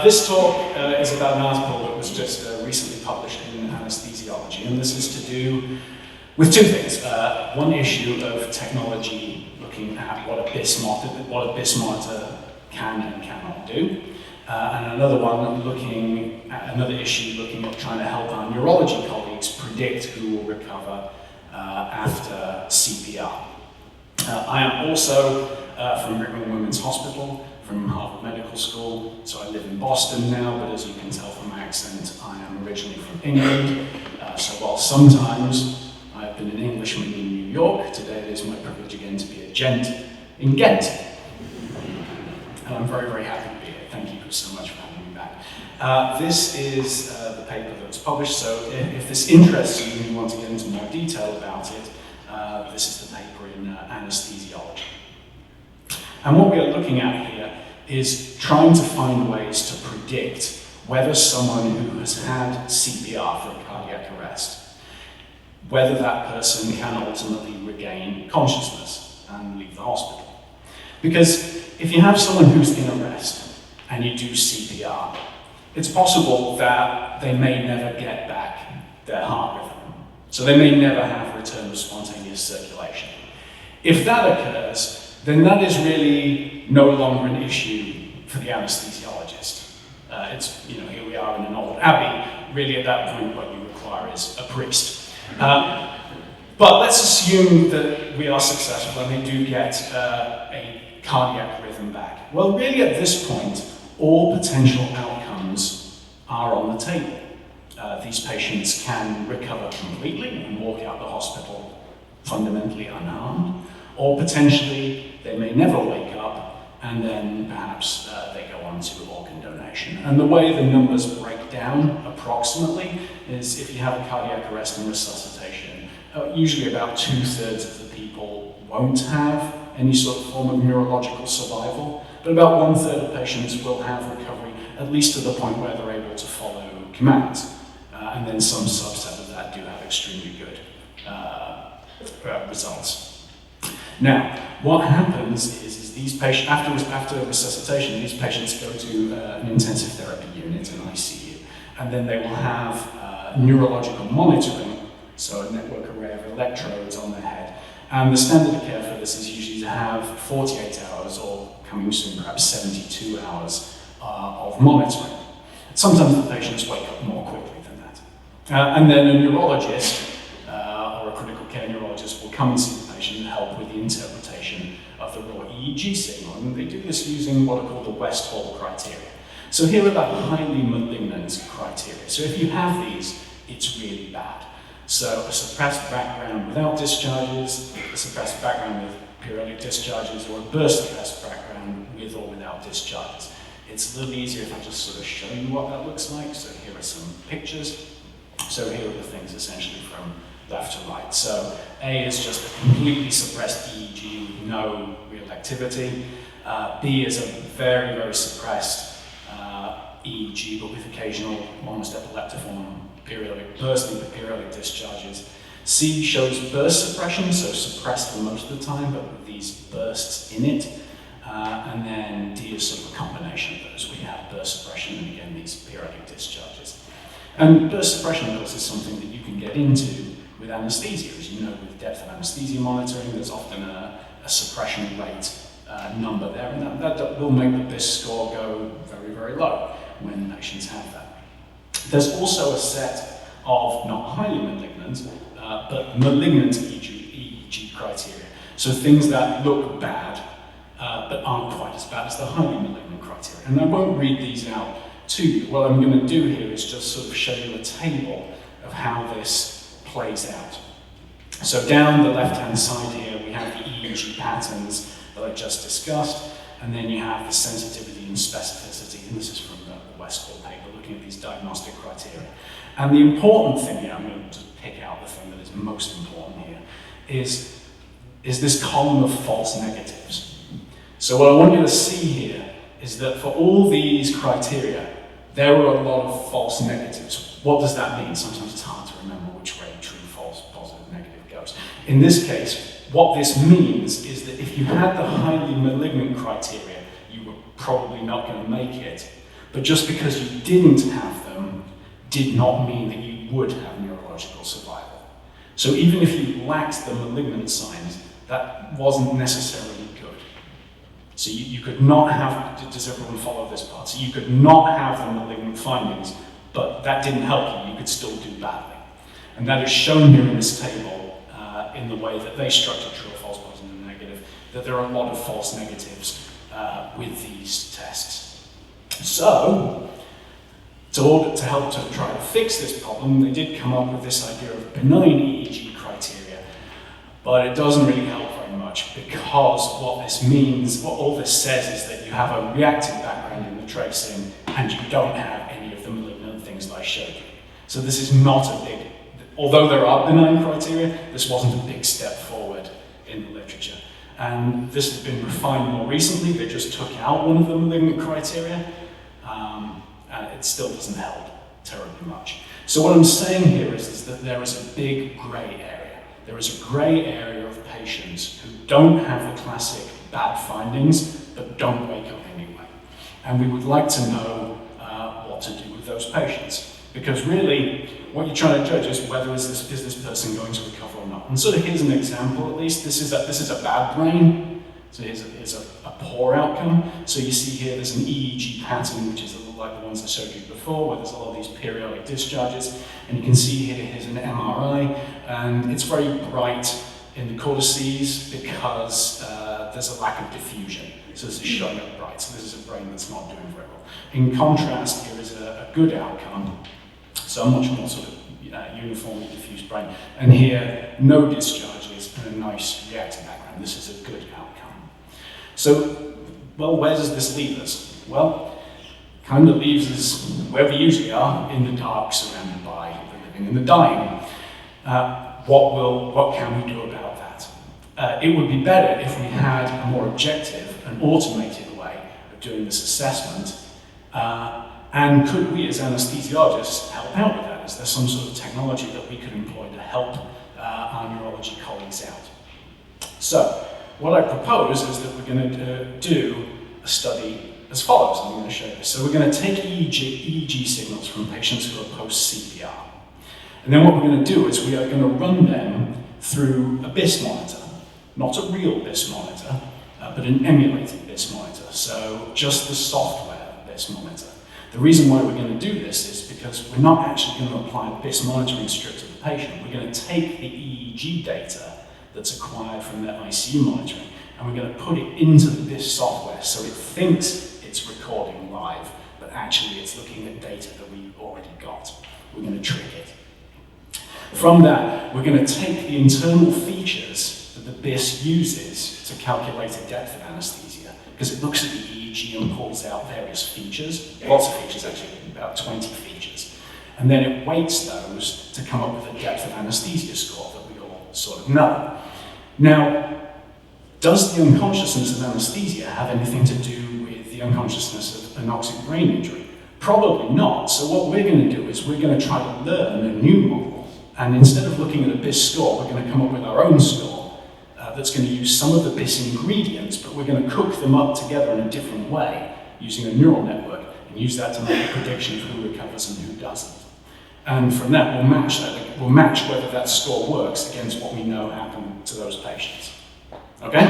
This talk is about an article that was just recently published in Anesthesiology, and this is to do with two things. One issue of technology looking at what a BIS monitor can and cannot do, and another one looking at another issue looking at trying to help our neurology colleagues predict who will recover after CPR. I am also from Brigham and Women's Hospital, from Harvard Medical School, so I live in Boston now, but as you can tell from my accent, I am originally from England. So while sometimes I've been an Englishman in New York, today it is my privilege again to be a gent in Ghent. And I'm very, very happy to be here. Thank you so much for having me back. This is the paper that was published, so if this interests you and you want to get into more detail about it, this is the paper in Anesthesiology. And what we are looking at here is trying to find ways to predict whether someone who has had CPR for a cardiac arrest, whether that person can ultimately regain consciousness and leave the hospital. Because if you have someone who's in arrest and you do CPR, it's possible that they may never get back their heart rhythm. So they may never have a return of spontaneous circulation. If that occurs, then that is really no longer an issue for the anesthesiologist. Here we are in an old abbey. Really, at that point, what you require is a priest. But let's assume that we are successful and they do get a cardiac rhythm back. Well, really, at this point, all potential outcomes are on the table. These patients can recover completely and walk out the hospital fundamentally unharmed, or potentially they may never wake up, and then perhaps they go on to organ donation. And the way the numbers break down approximately is if you have a cardiac arrest and resuscitation, usually about 2/3 of the people won't have any sort of form of neurological survival, but about 1/3 of patients will have recovery, at least to the point where they're able to follow commands. And then some subset of that do have extremely good results. Now, what happens is these patients, after resuscitation, these patients go to an intensive therapy unit, an ICU, and then they will have neurological monitoring, so a network array of electrodes on their head. And the standard of care for this is usually to have 48 hours, or coming soon, perhaps 72 hours of monitoring. Sometimes the patients wake up more quickly than that. And then a neurologist, or a critical care neurologist, will come and see the patient and help with the interpretation of the raw EEG signal. And they do this using what are called the Westphal criteria. So here are the highly malignant criteria. So if you have these, it's really bad. So a suppressed background without discharges, a suppressed background with periodic discharges, or a burst suppressed background with or without discharges. It's a little easier if I just sort of show you what that looks like. So here are some pictures. So here are the things essentially from left to right. So A is just a completely suppressed EEG with no real activity. B is a very, very suppressed EEG, but with occasional, almost epileptiform, bursting periodic discharges. C shows burst suppression, so suppressed for most of the time, but with these bursts in it. And then D is sort of a combination of those. We have burst suppression and again these periodic discharges. And burst suppression, of course, is something that you can get into with anesthesia. As you know, with depth of anesthesia monitoring, there's often a suppression rate number there, and that will make the BIS score go very, very low when patients have that. There's also a set of not highly malignant, but malignant EEG criteria. So things that look bad, but aren't quite as bad as the highly malignant criteria. And I won't read these out to you. What I'm going to do here is just sort of show you a table of how this plays out. So down the left-hand side here, we have the EEG patterns that I just discussed, and then you have the sensitivity and specificity, and this is from the Westphal paper, looking at these diagnostic criteria. And the important thing here, I'm going to just pick out the thing that is most important here, is this column of false negatives. So what I want you to see here is that for all these criteria, there are a lot of false negatives. What does that mean? Sometimes it's hard to remember which way true, false, positive, negative goes. In this case, what this means is that if you had the highly malignant criteria, you were probably not going to make it. But just because you didn't have them did not mean that you would have neurological survival. So even if you lacked the malignant signs, that wasn't necessarily good. So you could not have, does everyone follow this part? So you could not have the malignant findings, but that didn't help you. You could still do badly. And that is shown here in this table in the way that they structure true or false, positive and negative, that there are a lot of false negatives with these tests. So, to help to try to fix this problem, they did come up with this idea of benign EEG criteria, but it doesn't really help very much, because what this means, what all this says is that you have a reactive background in the tracing and you don't have any of the malignant things that I showed you. So this is not a big, although there are benign criteria, this wasn't a big step forward in the literature. And this has been refined more recently. They just took out one of the malignant criteria, and it still doesn't help terribly much. So what I'm saying here is that there is a big grey area. There is a grey area of patients who don't have the classic bad findings, but don't wake up anyway. And we would like to know what to do with those patients. Because really, what you're trying to judge is whether is this person going to recover or not. And so here's an example, at least. This is a bad brain. So here's a poor outcome. So you see here there's an EEG pattern, which is a little like the ones I showed you before, where there's a lot of these periodic discharges. And you can see here, here's an MRI, and it's very bright in the cortices because there's a lack of diffusion. So this is showing up bright. So this is a brain that's not doing very well. In contrast, here is a good outcome. So a much more sort of uniformly diffused brain. And here, no discharges and a nice reactive background. This is a good outcome. So, well, where does this leave us? Well, kind of leaves us where we usually are, in the dark, surrounded by the living and the dying. What can we do about that? It would be better if we had a more objective and automated way of doing this assessment. And could we, as anesthesiologists, help out with that? Is there some sort of technology that we could employ to help our neurology colleagues out? So, what I propose is that we're going to do a study as follows. I'm going to show you this. So we're going to take EEG signals from patients who are post-CPR. And then what we're going to do is we are going to run them through a BIS monitor. Not a real BIS monitor, but an emulated BIS monitor. So just the software BIS monitor. The reason why we're going to do this is because we're not actually going to apply the BIS monitoring strip to the patient. We're going to take the EEG data that's acquired from their ICU monitoring, and we're going to put it into the BIS software so it thinks it's recording live, but actually it's looking at data that we already got. We're going to trick it. From that, we're going to take the internal features that the BIS uses to calculate a depth of anesthesia, because it looks at the EEG and pulls out various features, lots of features actually, about 20 features. And then it weights those to come up with a depth of anesthesia score that we all sort of know. Now, does the unconsciousness of anesthesia have anything to do with the unconsciousness of anoxic brain injury? Probably not. So what we're going to do is we're going to try to learn a new model, and instead of looking at a BIS score, we're going to come up with our own score that's going to use some of the BIS ingredients, but we're going to cook them up together in a different way using a neural network and use that to make a prediction of who recovers and who doesn't. And from that, we'll match whether that score works against what we know happened to those patients. Okay?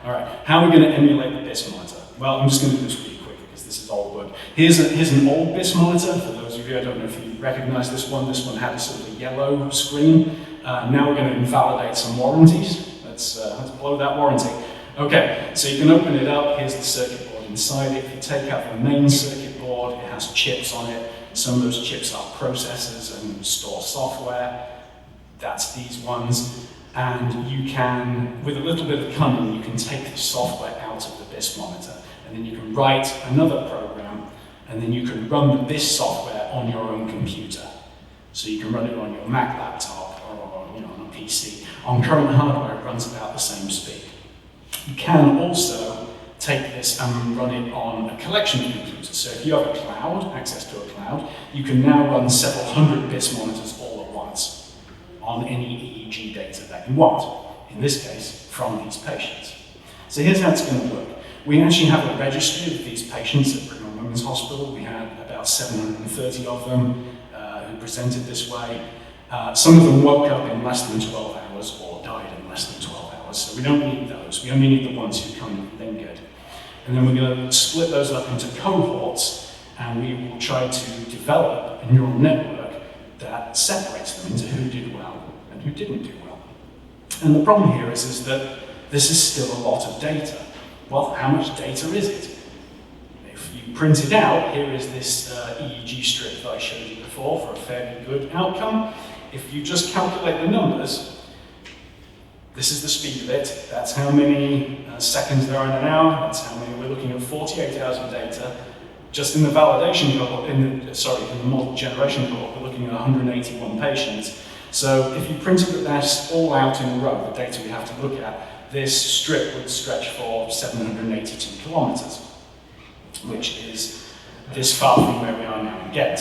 All right. How are we going to emulate the BIS monitor? Well, I'm just going to do this really quick because this is old work. Here's an old BIS monitor. For those of you, I don't know if you recognize this one. This one had a sort of yellow screen. Now we're going to invalidate some warranties. Let's blow that warranty. Okay, so you can open it up. Here's the circuit board inside it. If you take out the main circuit board, it has chips on it. Some of those chips are processors and store software. That's these ones. And you can, with a little bit of cunning, you can take the software out of the BIS monitor. And then you can write another program, and then you can run the BIS software on your own computer. So you can run it on your Mac laptop or on a PC. On current hardware, it runs about the same speed. You can also take this and run it on a collection of computers. So if you have a cloud, access to a cloud, you can now run several hundred BIS monitors all at once on any EEG data that you want, in this case, from these patients. So here's how it's going to work. We actually have a registry of these patients at Brigham and Women's Hospital. We had about 730 of them who presented this way. Some of them woke up in less than 12 hours or died in less than 12 hours, so we don't need those. We only need the ones who kind of lingered. And then we're going to split those up into cohorts, and we will try to develop a neural network that separates them into who did well and who didn't do well. And the problem here is that this is still a lot of data. Well, how much data is it? If you print it out, here is this EEG strip that I showed you before for a fairly good outcome. If you just calculate the numbers, this is the speed of it. That's how many seconds there are in an hour. That's how many. We're looking at 48 hours of data. Just in the validation cohort, in the model generation cohort, we're looking at 181 patients. So if you printed that all out in a row, the data we have to look at, this strip would stretch for 782 kilometers, which is this far from where we are now in Ghent.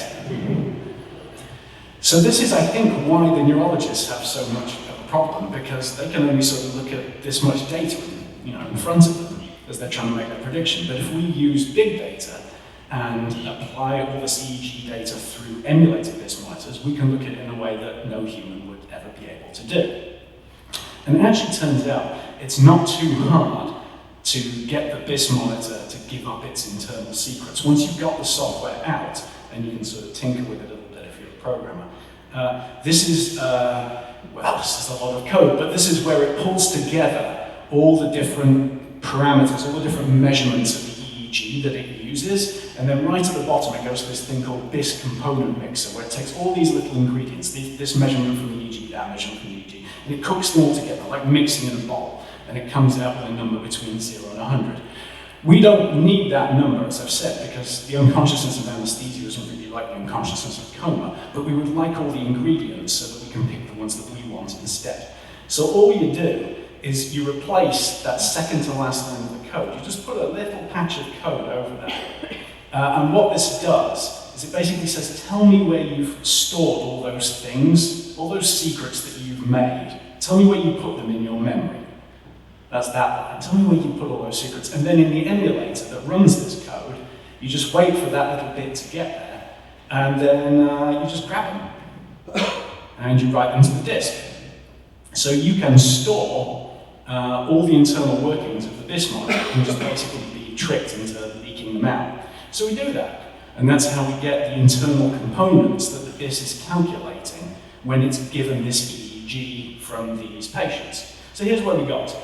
So this is, I think, why the neurologists have so much of a problem, because they can only sort of look at this much data, in front of them as they're trying to make their prediction. But if we use big data and apply all this EEG data through emulated BIS monitors, we can look at it in a way that no human would ever be able to do. And it actually turns out it's not too hard to get the BIS monitor to give up its internal secrets. Once you've got the software out, then you can sort of tinker with it a little bit if you're a programmer. This is a lot of code, but this is where it pulls together all the different parameters, all the different measurements of the EEG that it uses, and then right at the bottom it goes to this thing called BIS component mixer, where it takes all these little ingredients, this measurement from the EEG, that measurement from the EEG, and it cooks them all together, like mixing in a bowl, and it comes out with a number between 0 and 100. We don't need that number, as I've said, because the unconsciousness of anesthesia isn't really like the unconsciousness of coma, but we would like all the ingredients so that we can pick the ones that we want instead. So all you do is you replace that second to last line of the code. You just put a little patch of code over that. And what this does is it basically says, tell me where you've stored all those things, all those secrets that you've made. Tell me where you put them in your memory. That's that line. Tell me where you put all those secrets. And then in the emulator that runs this code, you just wait for that little bit to get there, and then you just grab them, and you write them to the disk. So you can store all the internal workings of the BIS model and just basically be tricked into leaking them out. So we do that, and that's how we get the internal components that the BIS is calculating when it's given this EEG from these patients. So here's where we got to.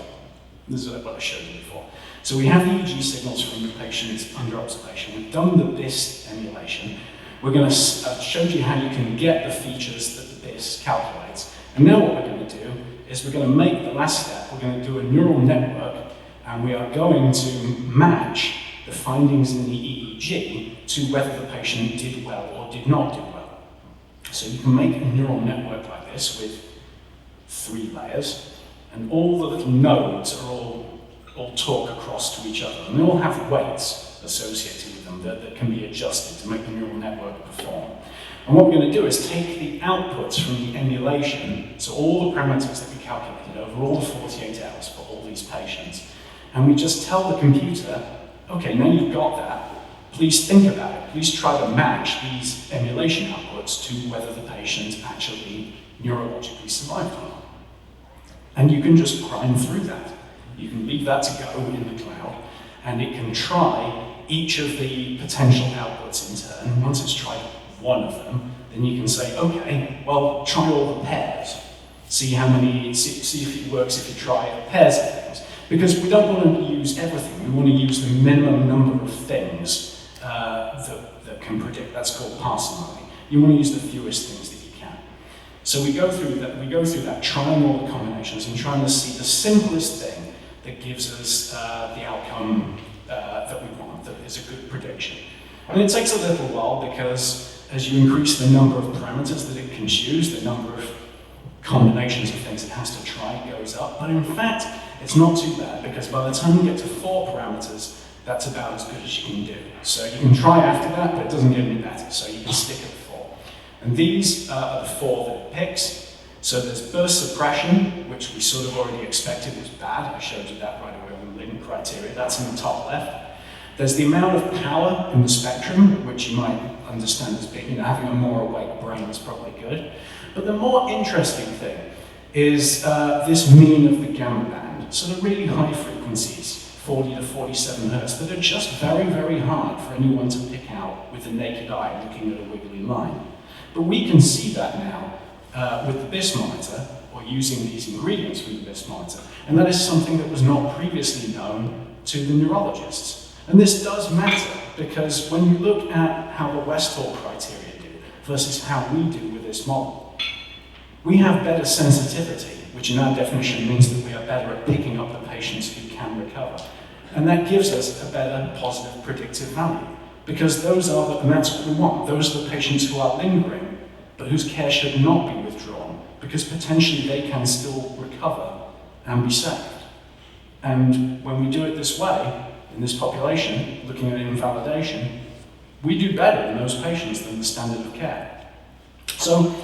This is what I showed you before. So we have the EEG signals from the patients under observation. We've done the BIS emulation. We're going to show you how you can get the features that the BIS calculates. And now what we're going to do is we're going to make the last step. We're going to do a neural network, and we are going to match the findings in the EEG to whether the patient did well or did not do well. So you can make a neural network like this with 3 layers, and all the little nodes are all talk across to each other, and they all have weights associated with them that can be adjusted to make the neural network perform. And what we're going to do is take the outputs from the emulation, so all the parameters that we calculated over all the 48 hours for all these patients, and we just tell the computer, okay, now you've got that, please think about it, please try to match these emulation outputs to whether the patient actually neurologically survived or not. And you can just grind through that. You can leave that to go in the cloud, and it can try each of the potential outputs in turn. And once it's tried one of them, then you can say, okay, well, try all the pairs. See if it works if you try pairs of things. Because we don't want to use everything. We want to use the minimum number of things that can predict. That's called parsimony. You want to use the fewest things that you can. So we go through that, trying all the combinations and trying to see the simplest thing that gives us the outcome that we want, that is a good prediction. And it takes a little while because as you increase the number of parameters that it can choose, the number of combinations of things it has to try goes up. But in fact, it's not too bad because by the time you get to 4 parameters, that's about as good as you can do. So you can try after that, but it doesn't get any better, so you can stick at 4. And these are the 4 that it picks. So there's burst suppression, which we sort of already expected was bad. I showed you that right away with the Lynn criteria. That's in the top left. There's the amount of power in the spectrum, which you might understand as being, having a more awake brain is probably good. But the more interesting thing is this mean of the gamma band. So the really high frequencies, 40 to 47 hertz, that are just very, very hard for anyone to pick out with the naked eye looking at a wiggly line. But we can see that now with the BIS monitor, or using these ingredients with the BIS monitor. And that is something that was not previously known to the neurologists. And this does matter, because when you look at how the Westall criteria do versus how we do with this model, we have better sensitivity, which in our definition means that we are better at picking up the patients who can recover. And that gives us a better positive predictive value, because those are and that's what we want. Those are the patients who are lingering, but whose care should not be withdrawn, because potentially they can still recover and be saved. And when we do it this way, in this population, looking at invalidation, we do better in those patients than the standard of care. So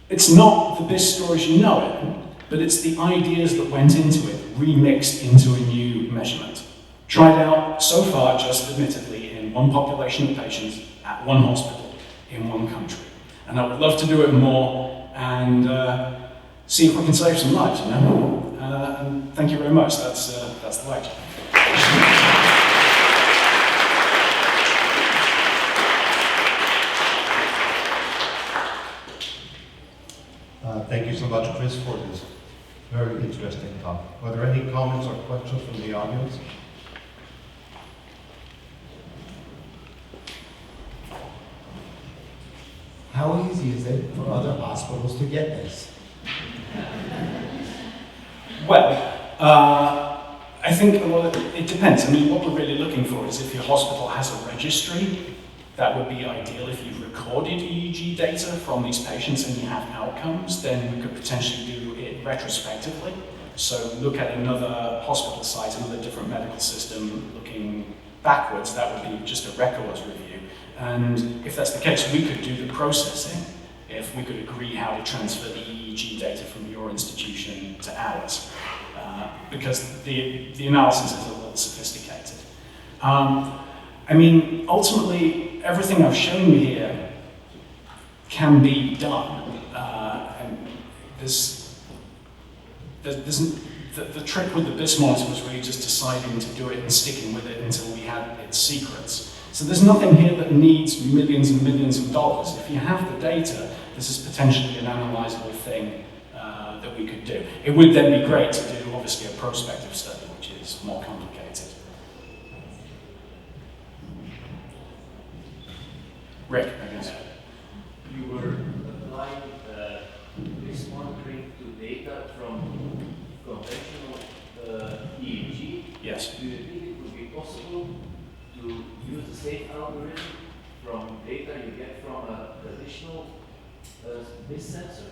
it's not the BIS story as you know it, but it's the ideas that went into it, remixed into a new measurement. Tried out so far, just admittedly, in one population of patients at one hospital in one country. And I would love to do it more and see if we can save some lives, and thank you very much. That's the lecture. Thank you so much, Chris, for this very interesting talk. Are there any comments or questions from the audience? How easy is it for other hospitals to get this? Well, I think it depends. I mean, what we're really looking for is if your hospital has a registry, that would be ideal. If you've recorded EEG data from these patients and you have outcomes, then we could potentially do it retrospectively. So look at another hospital site, another different medical system, looking backwards, that would be just a records review. And if that's the case, we could do the processing if we could agree how to transfer the EEG data from your institution to ours. Because the analysis is a little sophisticated. I mean, ultimately, everything I've shown you here can be done. And the trick with the BIS monitor was really just deciding to do it and sticking with it until we had its secrets. So there's nothing here that needs millions and millions of dollars. If you have the data, this is potentially an analyzable thing that we could do. It would then be great to do, obviously, a prospective study, which is more complicated. Rick, I guess. You were applying this monitoring to data from conventional EEG. Yes. Do you think it would be possible to use the same algorithm from data you get from a traditional BIS sensor?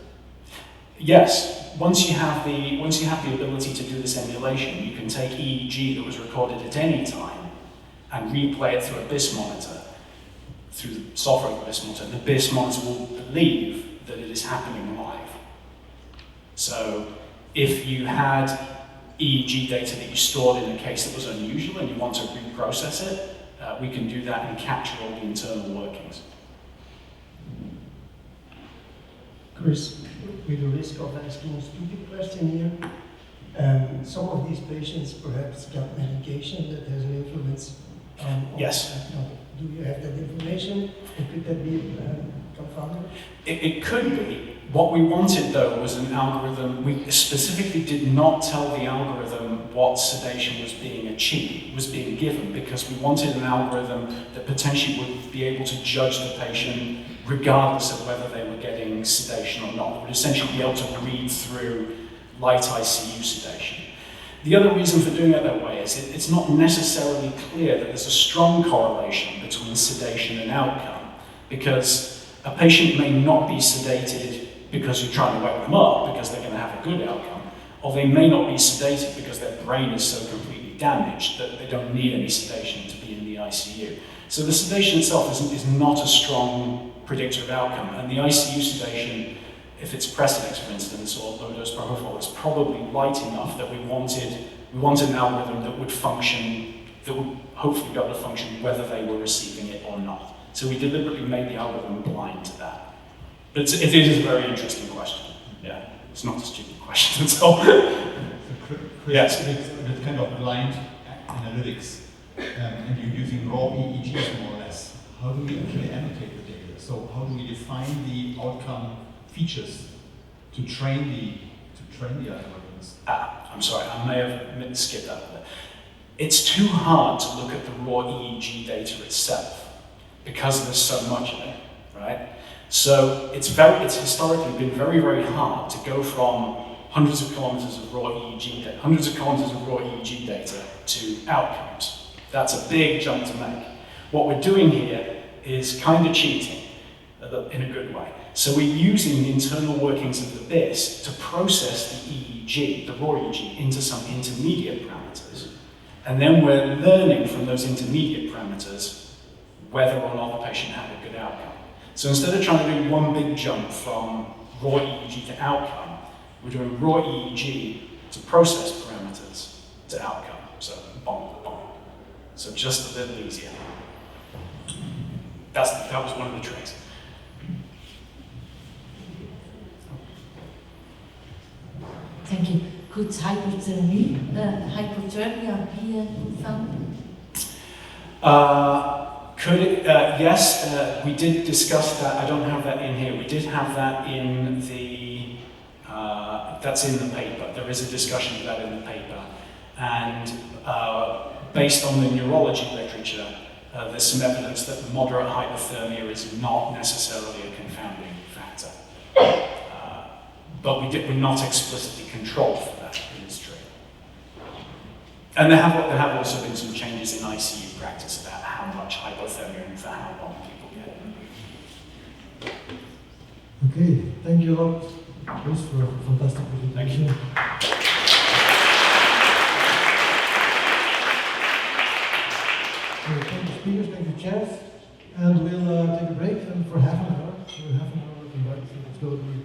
Yes. Once you have the ability to do this emulation, you can take EEG that was recorded at any time and replay it through a BIS monitor. Through the software of the BIS monitor, the BIS monitor will believe that it is happening live. So if you had EEG data that you stored in a case that was unusual and you want to reprocess it, we can do that and capture all the internal workings. Chris, with the risk of asking a stupid question here, some of these patients perhaps got medication that has an influence on Yes. Do you have that information? And could that be confounded? It could be. What we wanted, though, was an algorithm. We specifically did not tell the algorithm what sedation was being achieved, was being given, because we wanted an algorithm that potentially would be able to judge the patient regardless of whether they were getting sedation or not. It would essentially be able to read through light ICU sedation. The other reason for doing it that way is it's not necessarily clear that there's a strong correlation between sedation and outcome, because a patient may not be sedated because you're trying to wake them up because they're going to have a good outcome, or they may not be sedated because their brain is so completely damaged that they don't need any sedation to be in the ICU. So the sedation itself is not a strong predictor of outcome, and the ICU sedation, if it's Precedex, for instance, or low-dose propofol, is probably light enough that we wanted an algorithm that would function that would hopefully be able to function whether they were receiving it or not. So we deliberately made the algorithm blind to that. But it is a very interesting question. Yeah, it's not a stupid question at all. Yes. With kind of blind analytics, and you're using raw EEGs more or less, how do we actually annotate the data? So how do we define the outcome features to train the algorithms? I'm sorry, I may have skipped that a bit. It's too hard to look at the raw EEG data itself because there's so much of it, right? So it's historically been very, very hard to go from hundreds of kilometers of raw EEG data to outcomes. That's a big jump to make. What we're doing here is kind of cheating in a good way. So we're using the internal workings of the BIS to process the EEG, the raw EEG, into some intermediate parameters. And then we're learning from those intermediate parameters whether or not the patient had a good outcome. So instead of trying to do one big jump from raw EEG to outcome, we're doing raw EEG to process parameters to outcome. So, bonk, bonk. So just a little easier. That was one of the tricks. Thank you. Could hypothermia be found? Could it? Yes, we did discuss that. I don't have that in here. We did have that in the, that's in the paper. There is a discussion of that in the paper. And based on the neurology literature, there's some evidence that moderate hypothermia is not necessarily a confounding factor. But we're not explicitly controlled for that, it is true. And there have also been some changes in ICU practice about how much hypothermia and for how long people get. Okay, thank you a lot, Chris, for a fantastic presentation. Thank you. Thank you, speakers, thank you, chairs, and we'll take a break for half an hour. So half an hour, we'll come back. So let's go.